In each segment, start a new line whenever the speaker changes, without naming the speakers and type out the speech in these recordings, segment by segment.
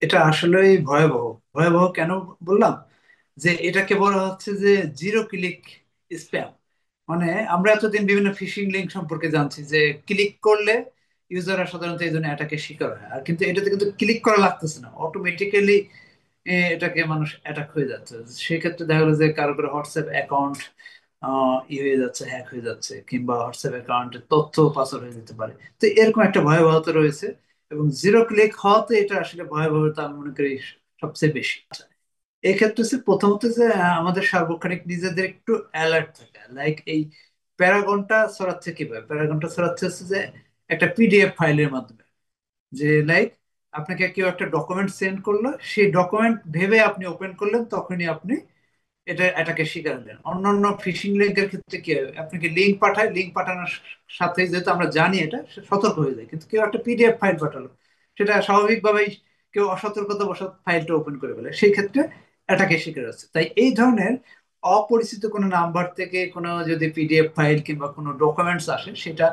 এটা আসলেই ভয়াবহ। ভয়াবহ কেন বললাম? যে এটাকে বলা হচ্ছে যে জিরো ক্লিক স্প্যাম। মানে আমরা এতদিন বিভিন্ন ফিশিং লিঙ্ক সম্পর্কে জানছি যে ক্লিক করলে ইউজাররা সাধারণত এই জন্য অ্যাটাকের শিকার হয়, আর কিন্তু এটাতে কিন্তু ক্লিক করা লাগতেছে না, অটোমেটিক্যালি এটাকে মানুষ অ্যাটাক হয়ে যাচ্ছে। সেক্ষেত্রে দেখা গেলো যে কারো কারো হোয়াটসঅ্যাপ অ্যাকাউন্ট হয়ে যাচ্ছে, হ্যাক হয়ে যাচ্ছে, কিংবা হোয়াটসঅ্যাপ অ্যাকাউন্টের তথ্য পাসওয়ার্ড হয়ে যেতে পারে। তো এরকম একটা ভয়াবহতা রয়েছে, এবং জিরো ক্লিক হওয়াতে এটা আসলে ভয়াবহতা আমি মনে করি সবচেয়ে বেশি। এই ক্ষেত্রে হচ্ছে প্রথমত যে আমাদের সার্বক্ষণিক নিজেদের একটু অ্যালার্ট থাকা, লাইক এই প্যারাগনটা ছড়াচ্ছে কিভাবে? প্যারাগনটা ছড়াচ্ছে হচ্ছে যে একটা পিডিএফ ফাইলের মাধ্যমে। যে লাইক আপনাকে কেউ একটা ডকুমেন্ট সেন্ড করলো, সেই ডকুমেন্ট ভেবে আপনি ওপেন করলেন, তখনই আপনি এটা এটাকে শিকার হলেন। অন্যান্য ফিশিং লিঙ্কের ক্ষেত্রে কি হয়, আপনাকে লিঙ্ক পাঠায়, লিঙ্ক পাঠানোর সাথে যেহেতু আমরা জানি এটা, সে সতর্ক হয়ে যায়। কিন্তু কেউ একটা পিডিএফ ফাইল পাঠালো, সেটা স্বাভাবিকভাবেই কেউ অসতর্কতাবশত ফাইলটা ওপেন করে ফেলে, সেই ক্ষেত্রে এটাকে শিকার হচ্ছে। তাই এই ধরনের অপরিচিত কোনো নাম্বার থেকে কোনো যদি পিডিএফ ফাইল কিংবা কোনো ডকুমেন্টস আসে, সেটা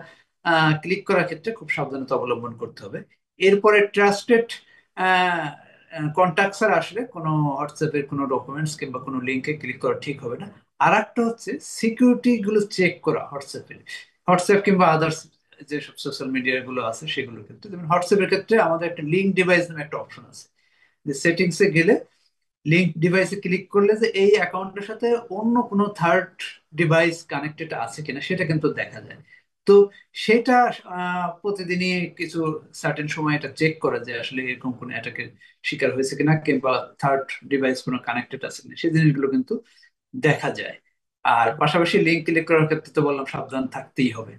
ক্লিক করার ক্ষেত্রে খুব সাবধানতা অবলম্বন করতে হবে। এরপরে ট্রাস্টেড কন্ট্যাক্টস আসলে কোনো হোয়াটসঅ্যাপের কোনো ডকুমেন্টস কিংবা কোনো লিঙ্কে ক্লিক করা ঠিক হবে না। আর একটা হচ্ছে সিকিউরিটি গুলো চেক করা হোয়াটসঅ্যাপের, হোয়াটসঅ্যাপ কিংবা আদার্স যেসব সোশ্যাল মিডিয়া গুলো আছে সেগুলোর ক্ষেত্রে। যেমন হোয়াটসঅ্যাপের ক্ষেত্রে আমাদের একটা লিঙ্ক ডিভাইস নামে একটা অপশন আছে, যে সেটিংসে গেলে লিঙ্ক ডিভাইসে ক্লিক করলে যে এই অ্যাকাউন্টের সাথে অন্য কোনো থার্ড ডিভাইস কানেক্টেড আছে কিনা সেটা কিন্তু দেখা যায়। তো সেটা প্রতিদিনই কিছু সার্টেন সময় এটা চেক করা যায় আসলে এরকম কোনো অ্যাটাকের শিকার হয়েছে কিনা, কিংবা থার্ড ডিভাইস কোনো কানেক্টেড আছে কিনা, সেই জিনিসগুলো কিন্তু দেখা যায়। আর পাশাপাশি লিঙ্ক ক্লিক করার ক্ষেত্রে তো বললাম সাবধান থাকতেই হবে।